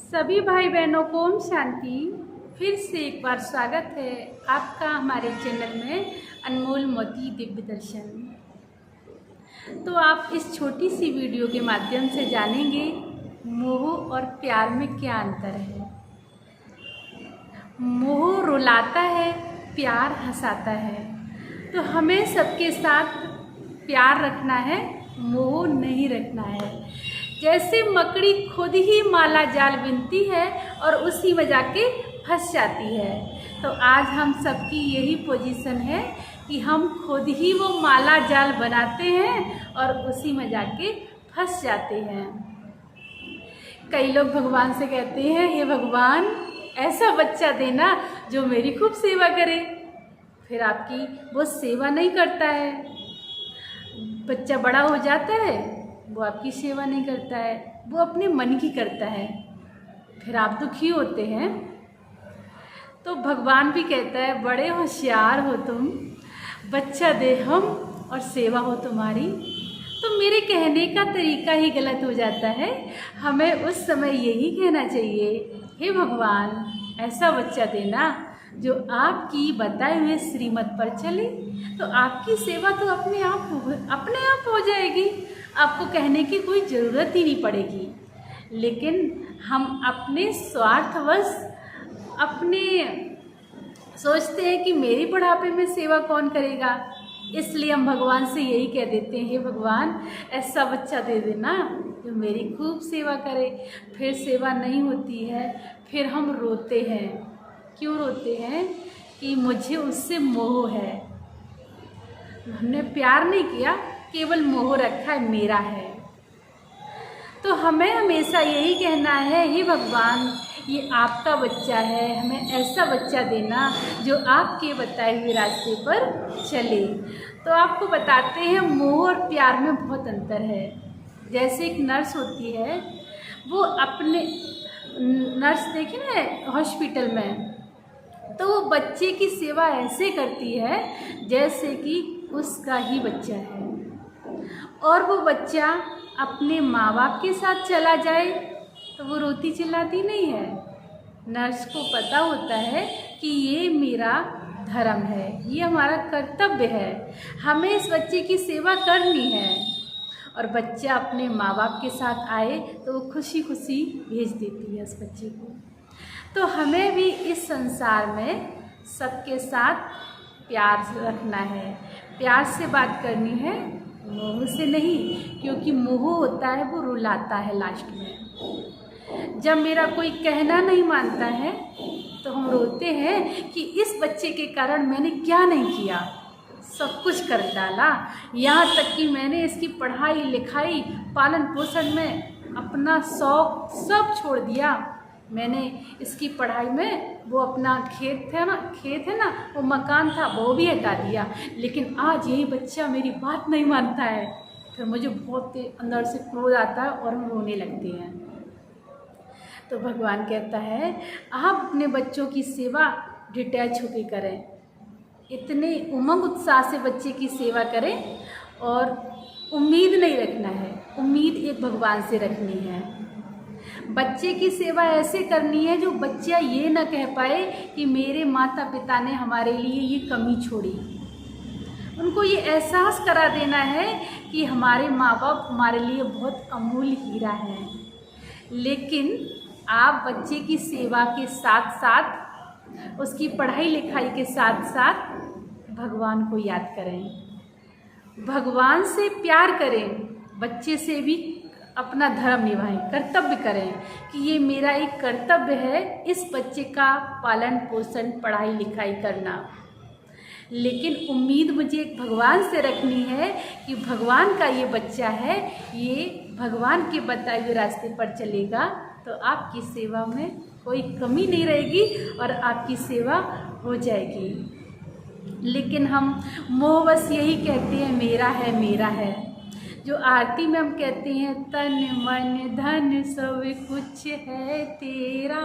सभी भाई बहनों को ओम शांति। फिर से एक बार स्वागत है आपका हमारे चैनल में अनमोल मोती दिव्य दर्शन। तो आप इस छोटी सी वीडियो के माध्यम से जानेंगे मोह और प्यार में क्या अंतर है। मोह रुलाता है, प्यार हंसाता है। तो हमें सबके साथ प्यार रखना है, मोह नहीं रखना है। जैसे मकड़ी खुद ही माला जाल बिनती है और उसी में जाके फंस जाती है, तो आज हम सबकी यही पोजीशन है कि हम खुद ही वो माला जाल बनाते हैं और उसी में जाके फंस जाते हैं। कई लोग भगवान से कहते हैं, हे भगवान ऐसा बच्चा देना जो मेरी खूब सेवा करे। फिर आपकी वो सेवा नहीं करता है, बच्चा बड़ा हो जाता है, वो आपकी सेवा नहीं करता है, वो अपने मन की करता है। फिर आप दुखी होते हैं। तो भगवान भी कहता है, बड़े होशियार हो तुम, बच्चा दे हम और सेवा हो तुम्हारी। तो मेरे कहने का तरीका ही गलत हो जाता है। हमें उस समय यही कहना चाहिए, हे भगवान ऐसा बच्चा देना जो आपकी बताए हुए श्रीमत पर चले, तो आपकी सेवा तो अपने आप हो जाएगी। आपको कहने की कोई ज़रूरत ही नहीं पड़ेगी। लेकिन हम अपने स्वार्थवश अपने सोचते हैं कि मेरी बुढ़ापे में सेवा कौन करेगा, इसलिए हम भगवान से यही कह देते हैं, हे भगवान ऐसा बच्चा दे देना जो मेरी खूब सेवा करे। फिर सेवा नहीं होती है, फिर हम रोते हैं। क्यों रोते हैं? कि मुझे उससे मोह है। हमने प्यार नहीं किया, केवल मोह रखा है, मेरा है। तो हमें हमेशा यही कहना है, हे भगवान ये आपका बच्चा है, हमें ऐसा बच्चा देना जो आपके बताए हुए रास्ते पर चले। तो आपको बताते हैं, मोह और प्यार में बहुत अंतर है। जैसे एक नर्स होती है, वो अपने नर्स देखिए ना हॉस्पिटल में, तो वो बच्चे की सेवा ऐसे करती है जैसे कि उसका ही बच्चा है। और वो बच्चा अपने माँ बाप के साथ चला जाए तो वो रोती चिल्लाती नहीं है। नर्स को पता होता है कि ये मेरा धर्म है, ये हमारा कर्तव्य है, हमें इस बच्चे की सेवा करनी है। और बच्चा अपने माँ बाप के साथ आए तो वो खुशी खुशी भेज देती है उस बच्चे को। तो हमें भी इस संसार में सबके साथ प्यार रखना है, प्यार से बात करनी है, मोह से नहीं। क्योंकि मोह होता है वो रुलाता है लास्ट में। जब मेरा कोई कहना नहीं मानता है तो हम रोते हैं कि इस बच्चे के कारण मैंने क्या नहीं किया, सब कुछ कर डाला। यहाँ तक कि मैंने इसकी पढ़ाई लिखाई पालन पोषण में अपना शौक सब छोड़ दिया। मैंने इसकी पढ़ाई में वो अपना खेत है ना वो मकान था वो भी हटा दिया। लेकिन आज यही बच्चा मेरी बात नहीं मानता है। फिर मुझे बहुत अंदर से क्रोध आता है और हम रोने लगते हैं। तो भगवान कहता है, आप अपने बच्चों की सेवा डिटैच होकर करें, इतने उमंग उत्साह से बच्चे की सेवा करें। और उम्मीद नहीं रखना है, उम्मीद एक भगवान से रखनी है। बच्चे की सेवा ऐसे करनी है जो बच्चा ये ना कह पाए कि मेरे माता पिता ने हमारे लिए ये कमी छोड़ी। उनको ये एहसास करा देना है कि हमारे माँ बाप हमारे लिए बहुत अमूल्य हीरा है। लेकिन आप बच्चे की सेवा के साथ साथ, उसकी पढ़ाई लिखाई के साथ साथ भगवान को याद करें, भगवान से प्यार करें, बच्चे से भी अपना धर्म निभाएं, कर्तव्य करें कि ये मेरा एक कर्तव्य है इस बच्चे का पालन पोषण पढ़ाई लिखाई करना। लेकिन उम्मीद मुझे एक भगवान से रखनी है कि भगवान का ये बच्चा है, ये भगवान के बताए हुए रास्ते पर चलेगा तो आपकी सेवा में कोई कमी नहीं रहेगी और आपकी सेवा हो जाएगी। लेकिन हम मोहवश यही कहते हैं, मेरा है मेरा है। जो आरती में हम कहते हैं, तन मन धन सब कुछ है तेरा।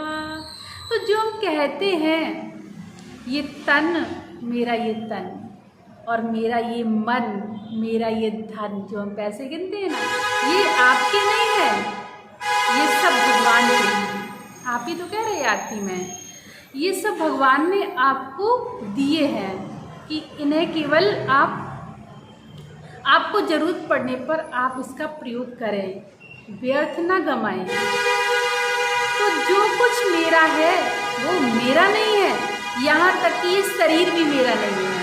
तो जो हम कहते हैं, ये तन मेरा ये तन और मेरा ये मन, मेरा ये धन, जो हम पैसे गिनते हैं ना, ये आपके नहीं है, ये सब भगवान के हैं। आप ही तो कह रहे आरती में। ये सब भगवान ने आपको दिए हैं कि इन्हें केवल आपको ज़रूरत पड़ने पर आप इसका प्रयोग करें, व्यर्थ ना गमाएं। तो जो कुछ मेरा है वो मेरा नहीं है, यहाँ तक कि ये शरीर भी मेरा नहीं है।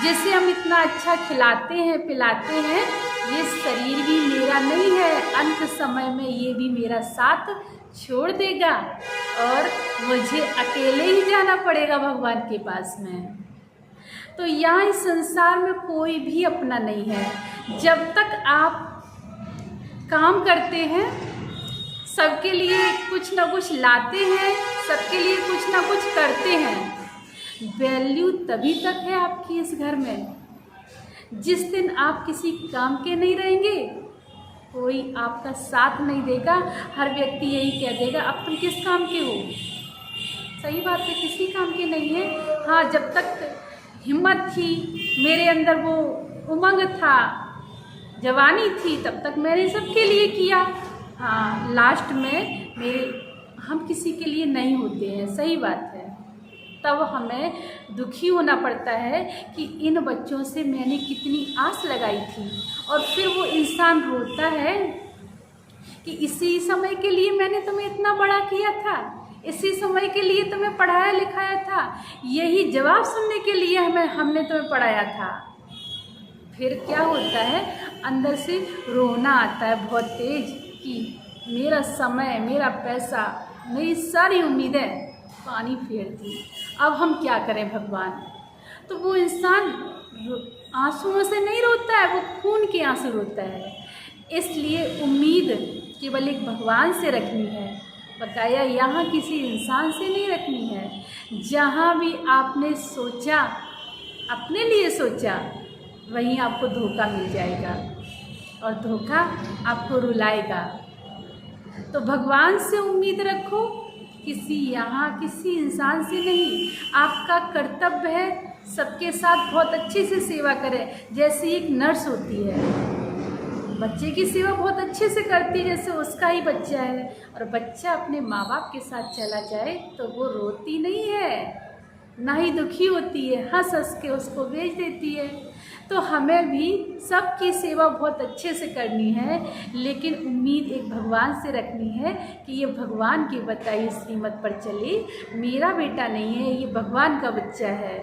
जिसे हम इतना अच्छा खिलाते हैं पिलाते हैं, ये शरीर भी मेरा नहीं है। अंत समय में ये भी मेरा साथ छोड़ देगा और मुझे अकेले ही जाना पड़ेगा भगवान के पास में। तो यहाँ इस संसार में कोई भी अपना नहीं है। जब तक आप काम करते हैं, सबके लिए कुछ ना कुछ लाते हैं, सबके लिए कुछ ना कुछ करते हैं, वैल्यू तभी तक है आपकी इस घर में। जिस दिन आप किसी काम के नहीं रहेंगे, कोई आपका साथ नहीं देगा, हर व्यक्ति यही कह देगा अब तुम किस काम के हो। सही बात है, किसी काम के नहीं है। हाँ, जब तक हिम्मत थी, मेरे अंदर वो उमंग था, जवानी थी, तब तक मैंने सबके लिए किया। हाँ, लास्ट में हम किसी के लिए नहीं होते हैं। सही बात है। तब हमें दुखी होना पड़ता है कि इन बच्चों से मैंने कितनी आस लगाई थी, और फिर वो इंसान रोता है कि इसी समय के लिए मैंने तुम्हें इतना बड़ा किया था, इसी समय के लिए तुम्हें पढ़ाया लिखाया था, यही जवाब सुनने के लिए हमने तुम्हें पढ़ाया था। फिर क्या होता है, अंदर से रोना आता है बहुत तेज कि मेरा समय, मेरा पैसा, मेरी सारी उम्मीदें पानी फेर दी, अब हम क्या करें भगवान। तो वो इंसान आंसुओं से नहीं रोता है, वो खून के आंसू रोता है। इसलिए उम्मीद केवल एक भगवान से रखनी है, बकाया यहाँ किसी इंसान से नहीं रखनी है। जहाँ भी आपने सोचा, अपने लिए सोचा, वहीं आपको धोखा मिल जाएगा और धोखा आपको रुलाएगा। तो भगवान से उम्मीद रखो, किसी इंसान से नहीं। आपका कर्तव्य है सबके साथ बहुत अच्छे से सेवा करें। जैसे एक नर्स होती है, बच्चे की सेवा बहुत अच्छे से करती है जैसे उसका ही बच्चा है, और बच्चा अपने माँ बाप के साथ चला जाए तो वो रोती नहीं है, ना ही दुखी होती है, हंस हंस के उसको भेज देती है। तो हमें भी सबकी सेवा बहुत अच्छे से करनी है, लेकिन उम्मीद एक भगवान से रखनी है कि ये भगवान की बताई श्रीमत पर चले, मेरा बेटा नहीं है, ये भगवान का बच्चा है।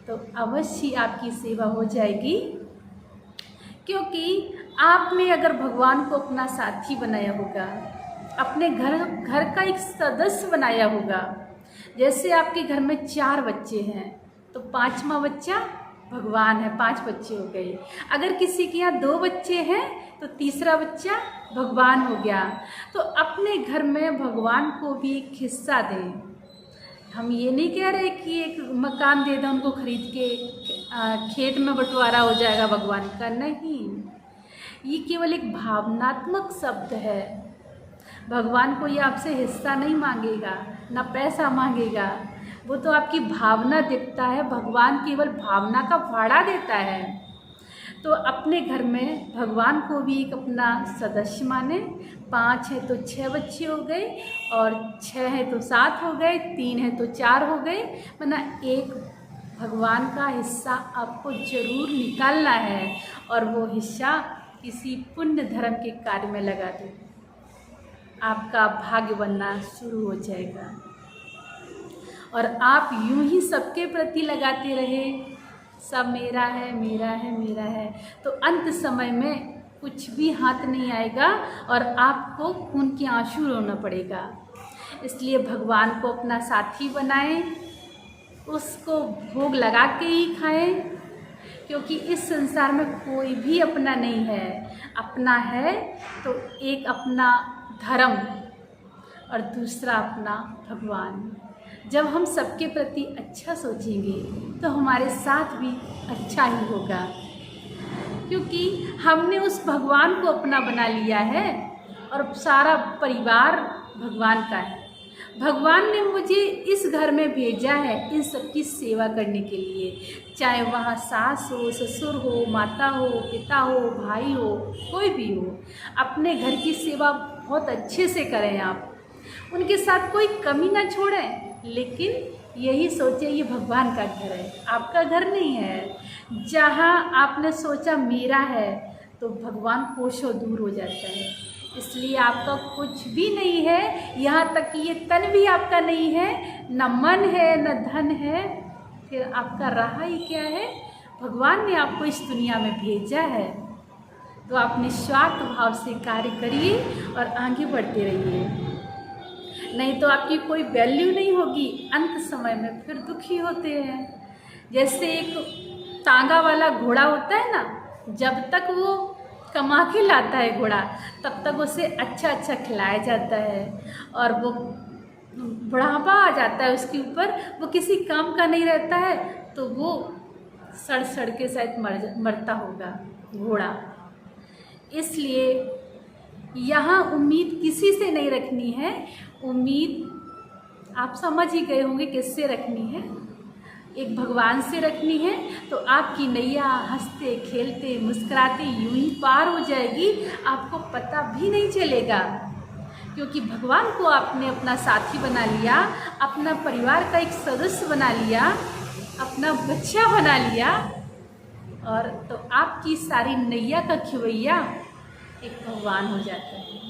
तो अवश्य आपकी सेवा हो जाएगी, क्योंकि आपने अगर भगवान को अपना साथी बनाया होगा, अपने घर का एक सदस्य बनाया होगा। जैसे आपके घर में 4 बच्चे हैं तो 5वां बच्चा भगवान है, 5 बच्चे हो गए। अगर किसी के यहाँ 2 बच्चे हैं तो तीसरा बच्चा भगवान हो गया। तो अपने घर में भगवान को भी एक हिस्सा दें। हम ये नहीं कह रहे कि एक मकान दे दें उनको खरीद के, खेत में बंटवारा हो जाएगा भगवान का, नहीं। ये केवल एक भावनात्मक शब्द है। भगवान कोई आपसे हिस्सा नहीं मांगेगा, ना पैसा मांगेगा, वो तो आपकी भावना देखता है। भगवान केवल भावना का भाड़ा देता है। तो अपने घर में भगवान को भी एक अपना सदस्य माने। 5 है तो 6 बच्चे हो गए, और 6 है तो 7 हो गए, 3 है तो 4 हो गए। मतलब एक भगवान का हिस्सा आपको जरूर निकालना है, और वो हिस्सा किसी पुण्य धर्म के कार्य में लगा दो, आपका भाग्य बनना शुरू हो जाएगा। और आप यूं ही सबके प्रति लगाते रहे, सब मेरा है, मेरा है, मेरा है, तो अंत समय में कुछ भी हाथ नहीं आएगा और आपको खून के आंसू रोना पड़ेगा। इसलिए भगवान को अपना साथी बनाएं, उसको भोग लगा के ही खाएं, क्योंकि इस संसार में कोई भी अपना नहीं है। अपना है तो एक अपना धर्म और दूसरा अपना भगवान। जब हम सबके प्रति अच्छा सोचेंगे तो हमारे साथ भी अच्छा ही होगा, क्योंकि हमने उस भगवान को अपना बना लिया है और सारा परिवार भगवान का है। भगवान ने मुझे इस घर में भेजा है इन सबकी सेवा करने के लिए, चाहे वहाँ सास हो, ससुर हो, माता हो, पिता हो, भाई हो, कोई भी हो। अपने घर की सेवा बहुत अच्छे से करें आप, उनके साथ कोई कमी ना छोड़ें, लेकिन यही सोचें ये भगवान का घर है, आपका घर नहीं है। जहाँ आपने सोचा मेरा है तो भगवान कोसों दूर हो जाता है। इसलिए आपका कुछ भी नहीं है, यहाँ तक कि ये तन भी आपका नहीं है, न मन है न धन है, फिर आपका रहा ही क्या है। भगवान ने आपको इस दुनिया में भेजा है तो आप निस्वार्थ भाव से कार्य करिए और आगे बढ़ते रहिए, नहीं तो आपकी कोई वैल्यू नहीं होगी। अंत समय में फिर दुखी होते हैं। जैसे एक तांगा वाला घोड़ा होता है ना, जब तक वो कमा के लाता है घोड़ा तब तक उसे अच्छा अच्छा खिलाया जाता है, और वो बुढ़ापा आ जाता है उसके ऊपर, वो किसी काम का नहीं रहता है, तो वो सड़ सड़ के शायद मरता होगा घोड़ा। इसलिए यहाँ उम्मीद किसी से नहीं रखनी है। उम्मीद आप समझ ही गए होंगे किससे रखनी है, एक भगवान से रखनी है। तो आपकी नैया हंसते खेलते मुस्कुराते यूं ही पार हो जाएगी, आपको पता भी नहीं चलेगा, क्योंकि भगवान को आपने अपना साथी बना लिया, अपना परिवार का एक सदस्य बना लिया, अपना बच्चा बना लिया, और तो आपकी सारी नैया का खिवैया एक भगवान हो जाता है।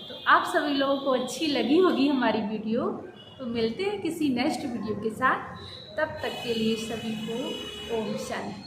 तो आप सभी लोगों को अच्छी लगी होगी हमारी वीडियो, तो मिलते हैं किसी नेक्स्ट वीडियो के साथ। तब तक के लिए सभी को ओम शांति।